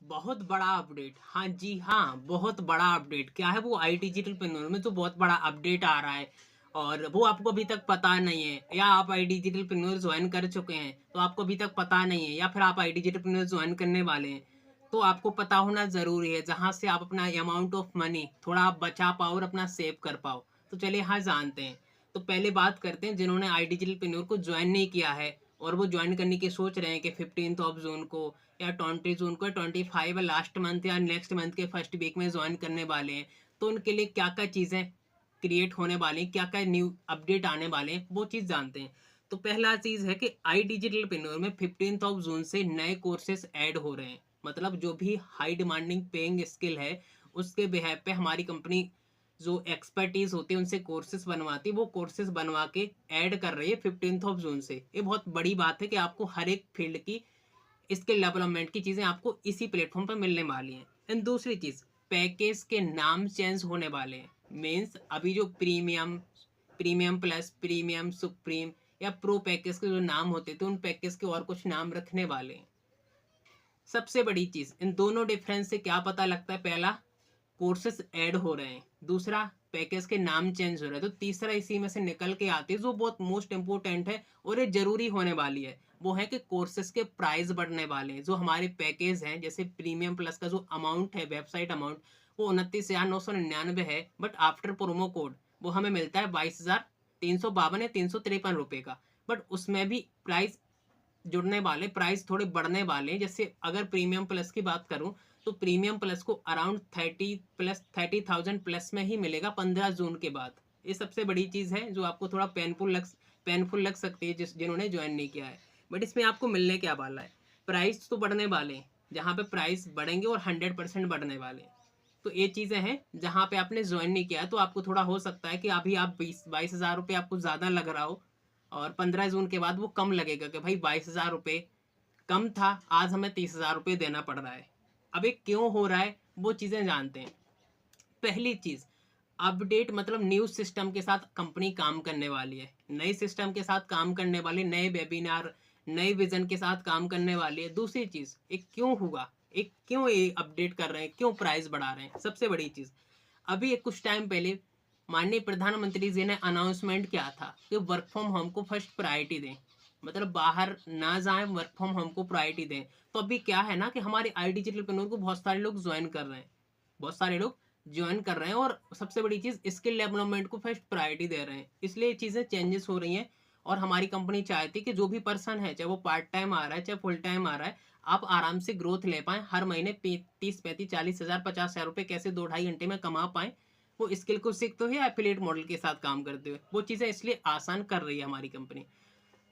बहुत बड़ा अपडेट, हाँ जी हाँ, बहुत बड़ा अपडेट क्या है वो आई डिजिटलप्रेन्योर में तो बहुत बड़ा अपडेट आ रहा है। और वो आपको अभी तक पता नहीं है, या आप आई डिजिटलप्रेन्योर ज्वाइन कर चुके हैं तो आपको अभी तक पता नहीं है, या फिर आप आई डिजिटलप्रेन्योर ज्वाइन करने वाले हैं तो आपको पता होना जरूरी है, जहां से आप अपना अमाउंट ऑफ मनी थोड़ा आप बचा पाओ और अपना सेव कर पाओ। तो चलिए हाँ जानते हैं। तो पहले बात करते हैं जिन्होंने आई डिजिटलप्रेन्योर को ज्वाइन नहीं किया है और वो ज्वाइन करने की सोच रहे हैं कि 15 ऑफ जून को या 20 जून को, 25 लास्ट मंथ या नेक्स्ट मंथ के फर्स्ट वीक में ज्वाइन करने वाले हैं। तो उनके लिए क्या क्या चीज़ें क्रिएट होने वाली हैं, क्या क्या न्यू अपडेट आने वाले हैं, वो चीज़ जानते हैं। तो पहला चीज़ है कि आई डिजिटलप्रेन्योर में 15 ऑफ जून से नए कोर्सेज ऐड हो रहे हैं। मतलब जो भी हाई डिमांडिंग पेइंग स्किल है उसके बिहेव पे हमारी कंपनी जो एक्सपर्टीज होती है उनसे कोर्सेज बनवाती है, वो कोर्सेज बनवा के ऐड कर रही है 15 ऑफ जून से। ये बहुत बड़ी बात है कि आपको हर एक फील्ड की स्किल डेवलपमेंट की चीज़ें आपको इसी प्लेटफॉर्म पर मिलने वाली हैं। एंड दूसरी चीज़, पैकेज के नाम चेंज होने वाले हैं। मीन्स अभी जो premium, premium plus, premium supreme या प्रो पैकेज के जो नाम होते थे उन पैकेज के और कुछ नाम रखने वाले हैं। सबसे बड़ी चीज़, इन दोनों डिफरेंस से क्या पता लगता है? पहला, कोर्सेज ऐड हो रहे हैं। दूसरा, पैकेज के नाम चेंज हो रहे हैं। तो तीसरा इसी में से निकल के आती है जो बहुत मोस्ट इंपोर्टेंट है और ये जरूरी होने वाली है, वो है कि कोर्सेज के प्राइस बढ़ने वाले हैं। जो हमारे पैकेज हैं, जैसे प्रीमियम प्लस का जो अमाउंट है, वेबसाइट अमाउंट, वो 29,999 है, बट आफ्टर प्रोमो कोड वो हमें मिलता है 22,352 या 353 रुपये का। बट उसमें भी प्राइस जुड़ने वाले, प्राइस थोड़े बढ़ने वाले हैं। जैसे अगर प्रीमियम प्लस की बात करूं तो प्रीमियम प्लस को अराउंड 30,000 प्लस में ही मिलेगा 15 जून के बाद। ये सबसे बड़ी चीज़ है जो आपको थोड़ा पेनफुल लग सकती है जिन्होंने ज्वाइन नहीं किया है। बट इसमें आपको मिलने क्या वाला है? प्राइस तो बढ़ने वाले हैं, जहाँ पे प्राइस बढ़ेंगे और 100% बढ़ने वाले हैं। तो ये चीज़ें हैं जहाँ पे आपने ज्वाइन नहीं किया है, तो आपको थोड़ा हो सकता है कि अभी आप 22,000 रुपये आपको ज़्यादा लग रहा हो और 15 जून के बाद वो कम लगेगा कि भाई 22,000 रुपये कम था, आज हमें 30,000 रुपये देना पड़ रहा है। अब ये क्यों हो रहा है वो चीज़ें जानते हैं। पहली चीज़, अपडेट मतलब न्यू सिस्टम के साथ कंपनी काम करने वाली है, नए सिस्टम के साथ काम करने वाली, नए वेबिनार, नए विजन के साथ काम करने वाली है। दूसरी चीज़, एक क्यों हुआ, एक क्यों ये अपडेट कर रहे हैं, क्यों प्राइस बढ़ा रहे हैं। सबसे बड़ी चीज़, अभी एक कुछ टाइम पहले माननीय प्रधानमंत्री जी ने अनाउंसमेंट किया था कि वर्क फ्रॉम होम को फर्स्ट प्रायोरिटी दें, मतलब बाहर ना जाएं, वर्क फ्रॉम होम को प्रायोरिटी दें। तो अभी क्या है ना कि हमारे आई डिजिटलप्रेन्योर को बहुत सारे लोग ज्वाइन कर रहे हैं, बहुत सारे लोग ज्वाइन कर रहे हैं, और सबसे बड़ी चीज़ स्किल डेवलपमेंट को फर्स्ट प्रायोरिटी दे रहे हैं। इसलिए चीज़ें चेंजेस हो रही हैं। और हमारी कंपनी चाहती है कि जो भी पर्सन है, चाहे वो पार्ट टाइम आ रहा है चाहे फुल टाइम आ रहा है, आप आराम से ग्रोथ ले पाएँ, हर महीने 30, 35, 40 हज़ार, 50 हज़ार रुपये कैसे 2 ढाई घंटे में कमा पाएँ, वो स्किल को सीखते हुए, एफिलिएट मॉडल के साथ काम करते हुए। वो चीज़ें इसलिए आसान कर रही है हमारी कंपनी।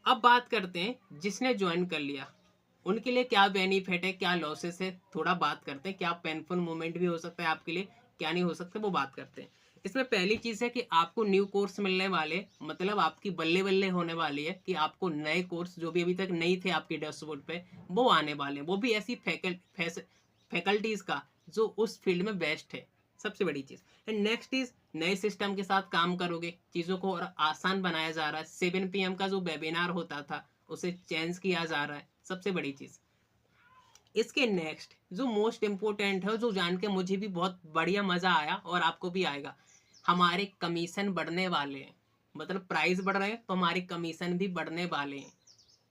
अब बात करते हैं जिसने ज्वाइन कर लिया उनके लिए क्या बेनिफिट है, क्या लॉसेस है, थोड़ा बात करते हैं। क्या पेनफुल मोमेंट भी हो सकता है आपके लिए, क्या नहीं हो सकता, वो बात करते हैं। इसमें पहली चीज़ है कि आपको न्यू कोर्स मिलने वाले, मतलब आपकी बल्ले बल्ले होने वाली है कि आपको नए कोर्स जो भी अभी तक नहीं थे आपके डैशबोर्ड पे, वो आने वाले हैं। वो भी ऐसी फैकल्टीज़ का जो उस फील्ड में बेस्ट है। सबसे बड़ी चीज़। एंड नेक्स्ट इज, नए सिस्टम के साथ काम करोगे, चीज़ों को और आसान बनाया जा रहा है। 7 PM का जो वेबिनार होता था उसे चेंज किया जा रहा है। सबसे बड़ी चीज़। इसके नेक्स्ट जो मोस्ट इम्पोर्टेंट है, जो जान के मुझे भी बहुत बढ़िया मज़ा आया और आपको भी आएगा, हमारे कमीशन बढ़ने वाले हैं। मतलब प्राइस बढ़ रहे हैं तो हमारे कमीशन भी बढ़ने वाले हैं।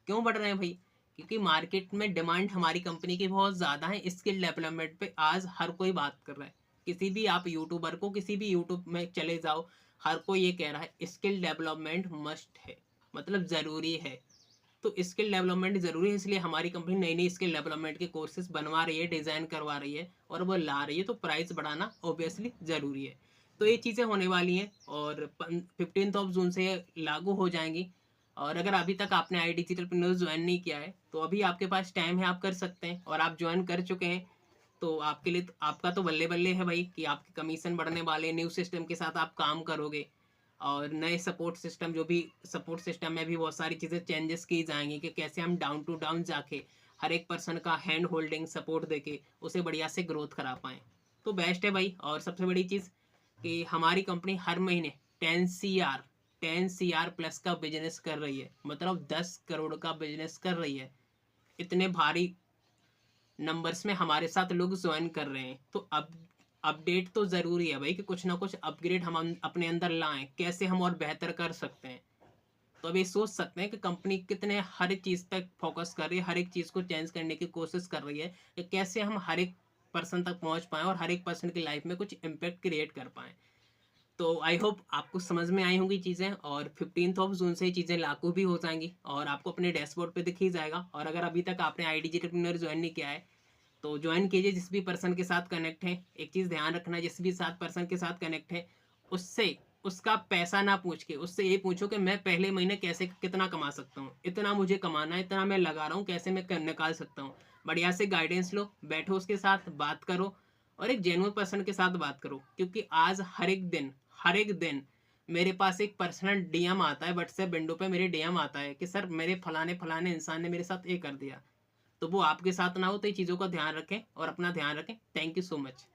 क्यों बढ़ रहे हैं भाई? क्योंकि मार्केट में डिमांड हमारी कंपनी की बहुत ज़्यादा है। स्किल डेवलपमेंट पे आज हर कोई बात कर रहा है। किसी भी आप यूट्यूबर को, किसी भी यूट्यूब में चले जाओ, हर कोई ये कह रहा है स्किल डेवलपमेंट मस्ट है, मतलब ज़रूरी है। तो स्किल डेवलपमेंट ज़रूरी है, इसलिए हमारी कंपनी नई नई स्किल डेवलपमेंट के कोर्सेज बनवा रही है, डिज़ाइन करवा रही है और वो ला रही है। तो प्राइस बढ़ाना ऑब्वियसली ज़रूरी है। तो ये चीज़ें होने वाली हैं और 15 जून से ये लागू हो जाएंगी। और अगर अभी तक आपने आई डिजिटलप्रेन्योर ज्वाइन नहीं किया है तो अभी आपके पास टाइम है, आप कर सकते हैं। और आप ज्वाइन कर चुके हैं तो आपके लिए आपका तो बल्ले बल्ले है भाई कि आपके कमीशन बढ़ने वाले, न्यू सिस्टम के साथ आप काम करोगे। और नए सपोर्ट सिस्टम, जो भी सपोर्ट सिस्टम में भी बहुत सारी चीज़ें चेंजेस की जाएंगी कि कैसे हम डाउन टू डाउन जाके हर एक पर्सन का हैंड होल्डिंग सपोर्ट देके उसे बढ़िया से ग्रोथ करा पाएँ। तो बेस्ट है भाई। और सबसे बड़ी चीज़ कि हमारी कंपनी हर महीने 10 CR प्लस का बिजनेस कर रही है, मतलब 10 करोड़ का बिजनेस कर रही है। इतने भारी नंबर्स में हमारे साथ लोग ज्वाइन कर रहे हैं। तो अब अपडेट तो ज़रूरी है भाई कि कुछ ना कुछ अपग्रेड हम अपने अंदर लाएँ, कैसे हम और बेहतर कर सकते हैं। तो अब ये सोच सकते हैं कि कंपनी कितने हर एक चीज़ पे फ़ोकस कर रही है, हर एक चीज़ को चेंज करने की कोशिश कर रही है कि कैसे हम हर एक पर्सन तक पहुँच पाएँ और हर एक पर्सन की लाइफ़ में कुछ इम्पैक्ट क्रिएट कर पाएँ। तो आई होप आपको समझ में आई होंगी चीज़ें, और 15th ऑफ जून से ये चीज़ें लागू भी हो जाएँगी और आपको अपने डैशबोर्ड पे दिख ही जाएगा। और अगर अभी तक आपने आई डिजिटलप्रेन्योर जॉइन नहीं किया है, तो जॉइन कीजिए जिस भी पर्सन के साथ कनेक्ट हैं। एक चीज़ ध्यान रखना, जिस भी साथ पर्सन के साथ कनेक्ट है, उससे उसका पैसा ना पूछ के उससे ये पूछो कि मैं पहले महीने कैसे कितना कमा सकता हूँ? इतना मुझे कमाना है, इतना मैं लगा रहा हूँ, कैसे मैं क निकाल सकता हूँ? बढ़िया से गाइडेंस लो, बैठो उसके साथ बात करो और एक जेन्युइन पर्सन के साथ बात करो। क्योंकि आज हर एक दिन मेरे पास एक पर्सनल डीएम आता है, व्हाट्सएप विंडो पे मेरे डीएम आता है कि सर मेरे फलाने-फलाने इंसान ने मेरे साथ ये कर दिया। तो वो आपके साथ ना हो, तो ये चीज़ों का ध्यान रखें और अपना ध्यान रखें। Thank you so much.